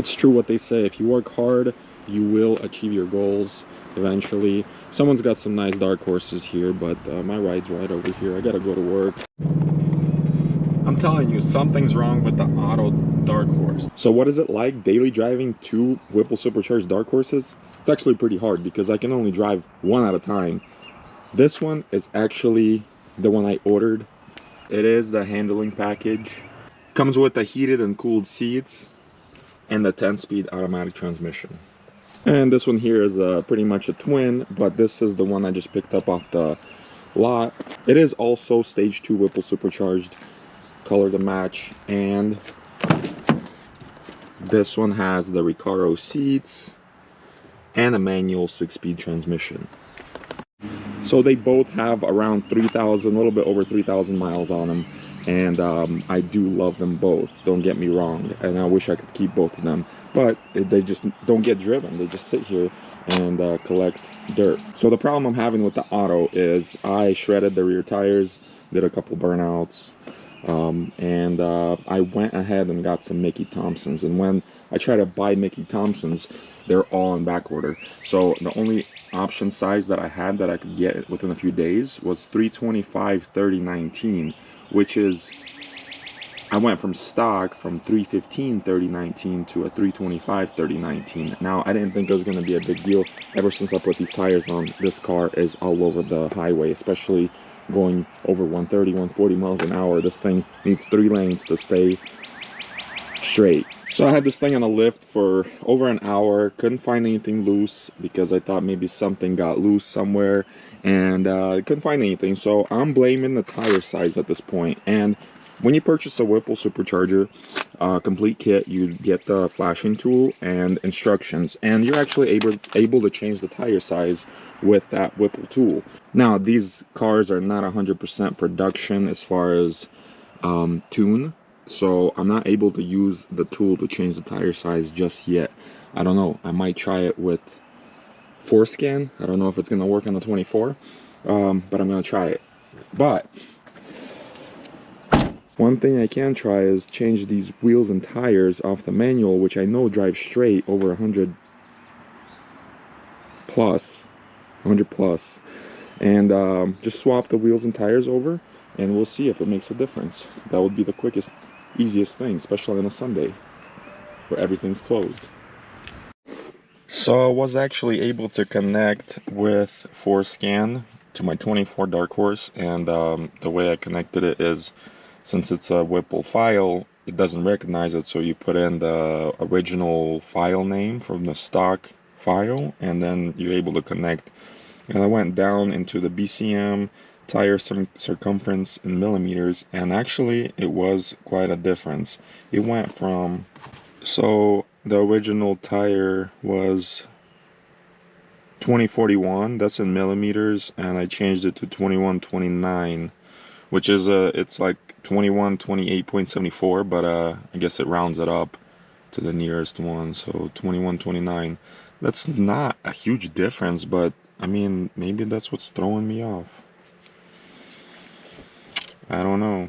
it's true what they say. If you work hard, you will achieve your goals eventually. Someone's got some nice Darkhorses here, but my ride's right over here. I gotta go to work. I'm telling you, something's wrong with the auto Darkhorse. So what is it like daily driving 2 Whipple Supercharged Darkhorses? It's actually pretty hard because I can only drive one at a time. This one is actually the one I ordered. It is the handling package. Comes with the heated and cooled seats and the 10-speed automatic transmission. And this one here is pretty much a twin, but this is the one I just picked up off the lot. It is also stage 2 Whipple Supercharged, color to match, and this one has the Recaro seats and a manual 6-speed transmission. So they both have around 3,000, a little bit over 3,000 miles on them, and I do love them both, don't get me wrong, and I wish I could keep both of them, but they just don't get driven. They just sit here and collect dirt. So the problem I'm having with the auto is I shredded the rear tires, did a couple burnouts, and I went ahead and got some Mickey Thompsons, and when I try to buy Mickey Thompsons, they're all in back order. So the only option size that I had that I could get within a few days was 325/30/19, which is, I went from stock from 315/30/19 to a 325/30/19. Now I didn't think it was going to be a big deal. Ever since I put these tires on, this car is all over the highway, especially going over 130, 140 miles an hour. This thing needs 3 lanes to stay straight. So I had this thing on a lift for over an hour, couldn't find anything loose because I thought maybe something got loose somewhere, and I couldn't find anything. So I'm blaming the tire size at this point. And when you purchase a Whipple Supercharger complete kit, you get the flashing tool and instructions, and you're actually able to change the tire size with that Whipple tool. Now these cars are not 100% production as far as tune, so I'm not able to use the tool to change the tire size just yet. I don't know, I might try it with ForScan. I don't know if it's gonna work on the 24, but I'm gonna try it. But one thing I can try is change these wheels and tires off the manual, which I know drives straight over 100 plus, and just swap the wheels and tires over, and we'll see if it makes a difference. That would be the quickest, easiest thing, especially on a Sunday where everything's closed. So I was actually able to connect with ForScan to my 24 Darkhorse, and the way I connected it is, since it's a Whipple file, it doesn't recognize it, so you put in the original file name from the stock file, and then you're able to connect. And I went down into the BCM, tire circumference in millimeters, and actually it was quite a difference. It went from, so the original tire was 2041, that's in millimeters, and I changed it to 2129, which is it's like 2128.74, but I guess it rounds it up to the nearest one, so 2129. That's not a huge difference, but I mean, maybe that's what's throwing me off. I don't know.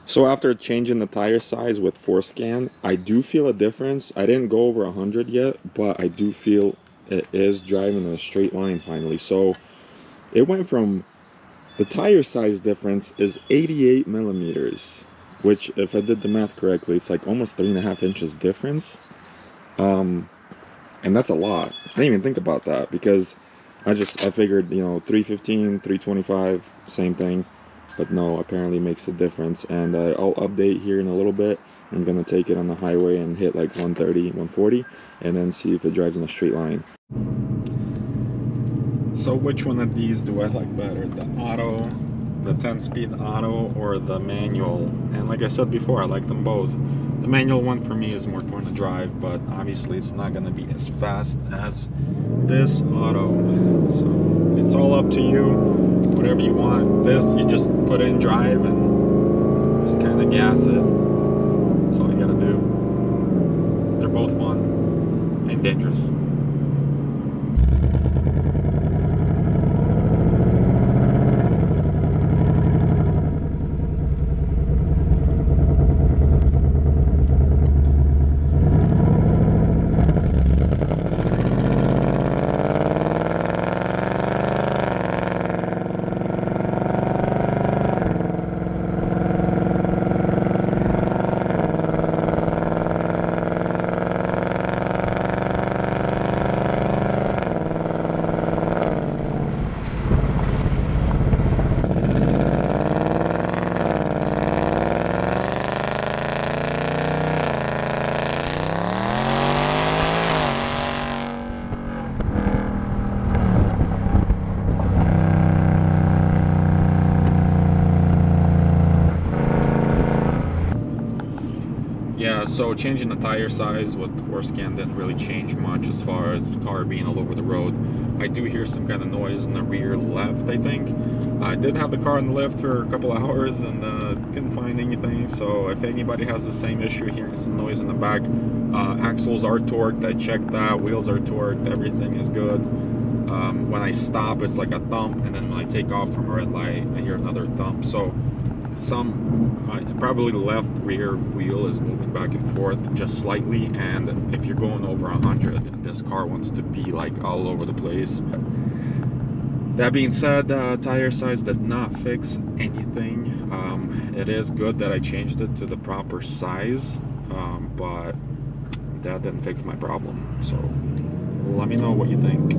So after changing the tire size with ForScan, I do feel a difference. I didn't go over 100 yet, but I do feel it is driving in a straight line finally. So it went from, the tire size difference is 88 millimeters, which, if I did the math correctly, it's like almost 3.5 inches difference. And that's a lot. I didn't even think about that because I figured, you know, 315, 325, same thing. But no, apparently makes a difference. And I'll update here in a little bit. I'm gonna take it on the highway and hit like 130, 140, and then see if it drives in a straight line. So which one of these do I like better? The auto, the 10-speed auto, or the manual? And like I said before, I like them both. The manual one for me is more fun to drive, but obviously it's not going to be as fast as this auto. So it's all up to you, whatever you want. This, you just put it in drive and just kind of gas it. That's all you got to do. They're both fun and dangerous. So changing the tire size with ForScan didn't really change much as far as the car being all over the road. I do hear some kind of noise in the rear left, I think. I did have the car in the lift for a couple hours and couldn't find anything. So if anybody has the same issue, hearing some noise in the back, axles are torqued. I checked that. Wheels are torqued. Everything is good. When I stop, it's like a thump, and then when I take off from a red light, I hear another thump. So probably the left rear wheel is moving back and forth just slightly, and if you're going over 100, this car wants to be like all over the place. That being said, tire size did not fix anything. It is good that I changed it to the proper size, but that didn't fix my problem. So let me know what you think.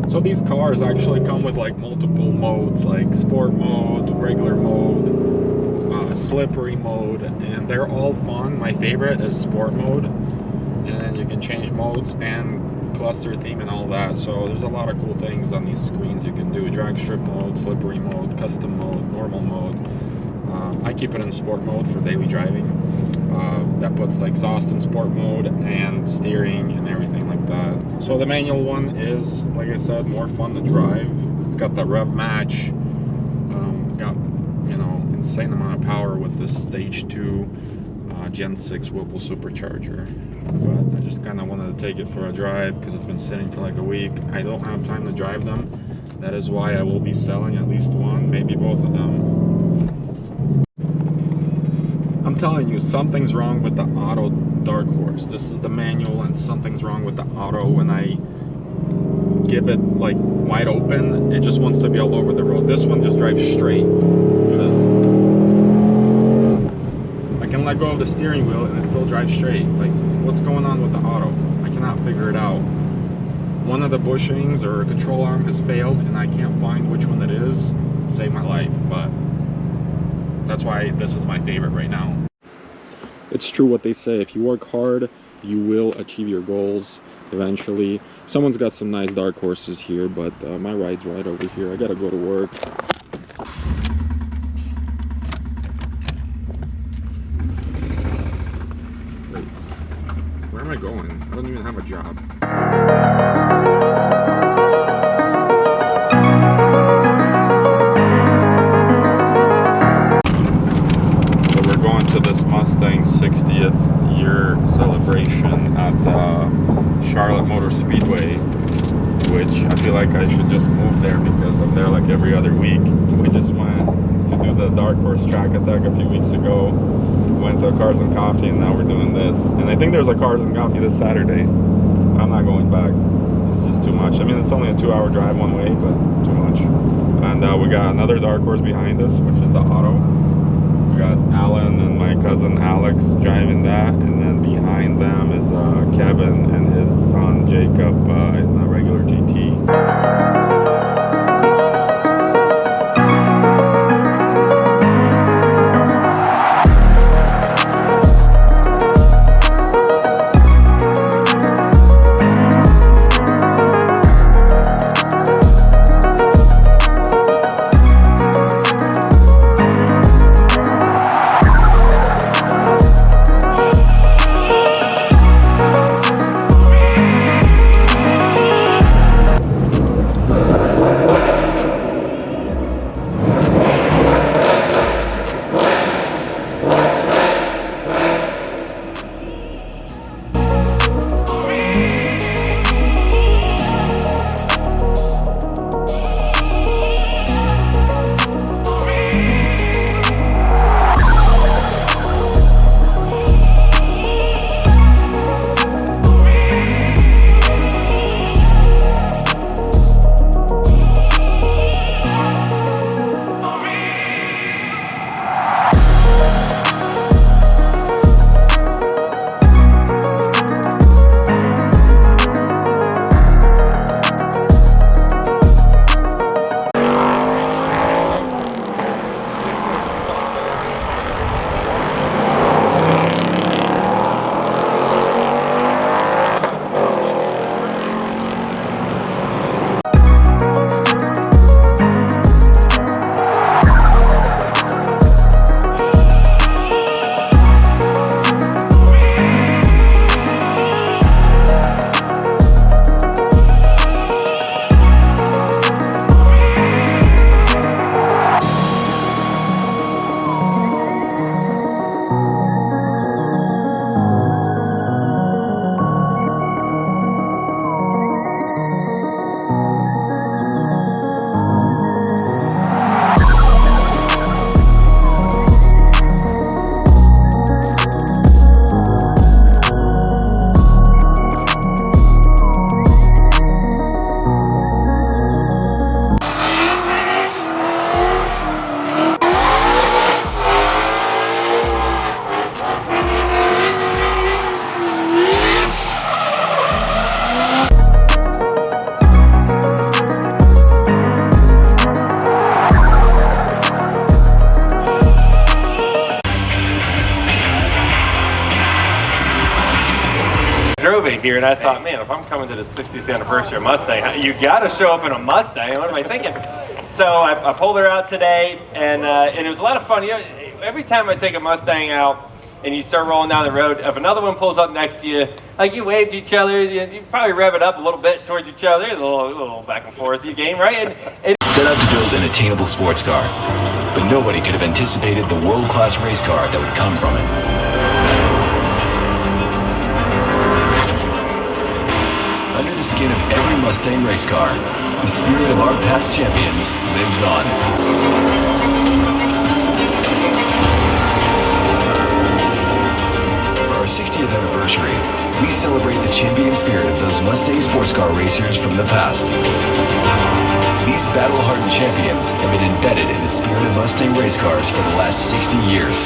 So these cars actually come with like multiple modes, like sport mode, regular mode, slippery mode, and they're all fun. My favorite is sport mode, and then you can change modes and cluster theme and all that. So there's a lot of cool things on these screens you can do: drag strip mode, slippery mode, custom mode, normal mode. I keep it in sport mode for daily driving. That puts the exhaust in sport mode and steering and everything like that. So the manual one is, like I said, more fun to drive. It's got the rev match, got, you know, insane amount of power with this stage 2 Gen 6 Whipple Supercharger. But I just kind of wanted to take it for a drive because it's been sitting for like a week. I don't have time to drive them. That is why I will be selling at least one, maybe both of them. I'm telling you, something's wrong with the auto Darkhorse. This is the manual, and something's wrong with the auto. When I give it like wide open, it just wants to be all over the road. This one just drives straight. Look at this. I can let go of the steering wheel and it still drives straight. Like, what's going on with the auto? I cannot figure it out. One of the bushings or control arm has failed, and I can't find which one it is to save my life, but that's why this is my favorite right now. It's true what they say: if you work hard, you will achieve your goals eventually. Someone's got some nice Darkhorses here, but my ride's right over here. I gotta go to work. Wait, where am I going? I don't even have a job. To this Mustang 60th year celebration at the Charlotte Motor Speedway, which I feel like I should just move there because I'm there like every other week. We just went to do the Darkhorse track attack a few weeks ago, went to a Cars and Coffee, and now we're doing this. And I think there's a Cars and Coffee this Saturday. I'm not going back. This is just too much. I mean, it's only a 2-hour drive one way, but too much. And we got another Darkhorse behind us, which is the auto. Got Alan and my cousin Alex driving that, and then behind them is Kevin and his son Jacob in a regular GT. movie here, and I thought, man, if I'm coming to the 60th anniversary of Mustang, you got to show up in a Mustang. What am I thinking? So I pulled her out today, and it was a lot of fun. You know, every time I take a Mustang out and you start rolling down the road, if another one pulls up next to you, like you wave to each other, you probably rev it up a little bit towards each other, a little back and forth game, right? And set out to build an attainable sports car, but nobody could have anticipated the world-class race car that would come from it. Under the skin of every Mustang race car, the spirit of our past champions lives on. For our 60th anniversary, we celebrate the champion spirit of those Mustang sports car racers from the past. These battle-hardened champions have been embedded in the spirit of Mustang race cars for the last 60 years.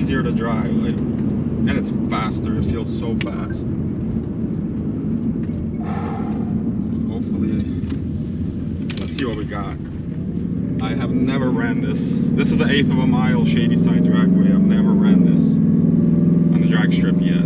easier to drive, like, and it's faster. It feels so fast. Hopefully, let's see what we got. I have never ran this. This is an 1/8 of a mile Shadyside Dragway. I've never ran this on the drag strip yet.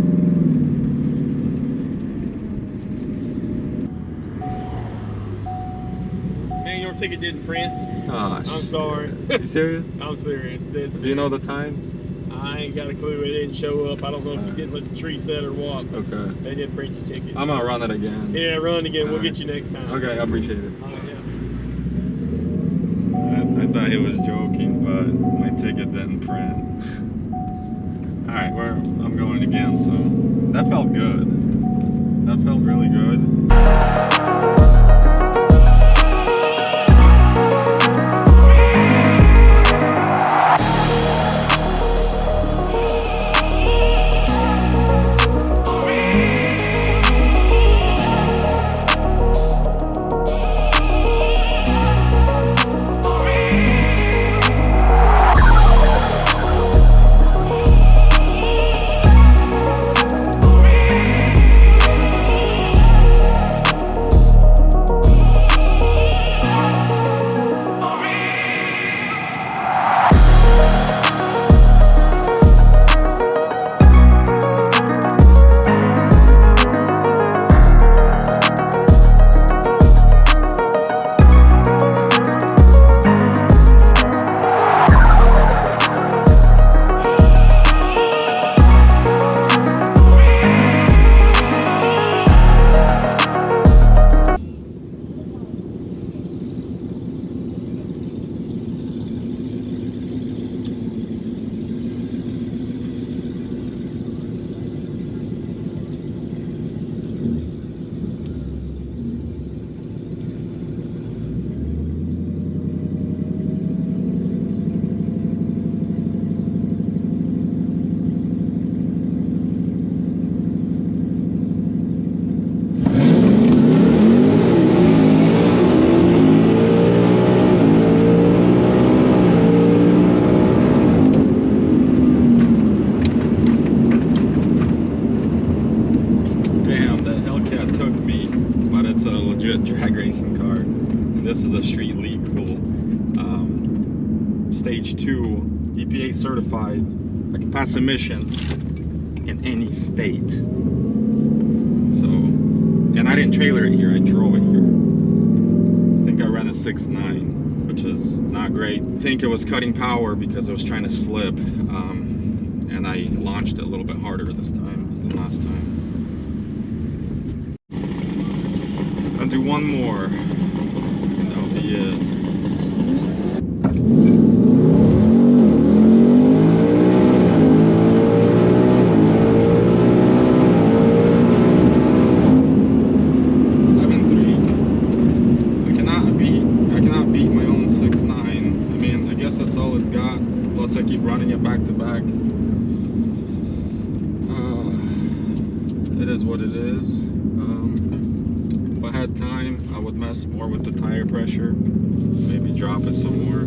Man, your ticket didn't print. Gosh. I'm sorry. You serious? I'm serious. Do you know the times? I ain't got a clue. It didn't show up. I don't know if you didn't let the tree set or what. Okay. They didn't print your ticket. I'm gonna run it again. Yeah, run again. We'll get you next time. Okay, I appreciate it. Yeah. I thought he was joking, but my ticket didn't print. Alright, I'm going again, so that felt good. That felt really good. stage 2, EPA certified. I can pass emissions in any state. So, and I didn't trailer it here, I drove it here. I think I ran a 6.9, which is not great. I think it was cutting power because I was trying to slip. And I launched it a little bit harder this time than last time. I'll do one more, and that'll be it. Plus I keep running it back to back. It is what it is. If I had time, I would mess more with the tire pressure, maybe drop it some more.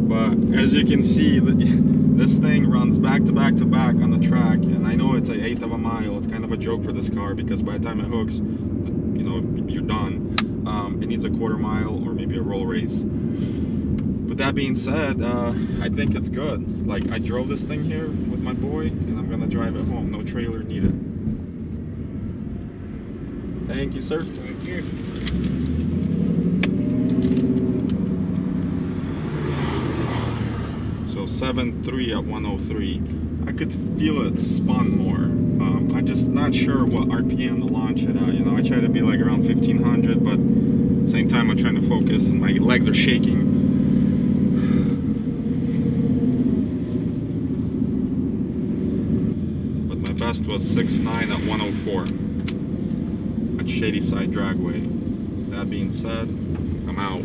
But as you can see, this thing runs back to back to back on the track, and I know it's an 1/8 of a mile. It's kind of a joke for this car because by the time it hooks, you know, you're done. It needs a 1/4 mile or maybe a roll race. But that being said, I think it's good. Like, I drove this thing here with my boy, and I'm gonna drive it home. No trailer needed. Thank you, sir. Thank you. So 7.3 at 103. I could feel it spun more. I'm just not sure what RPM to launch it at. You know, I try to be like around 1500, but at the same time I'm trying to focus and my legs are shaking. But my best was 6.9 at 104 at Shadyside Dragway. That being said, I'm out.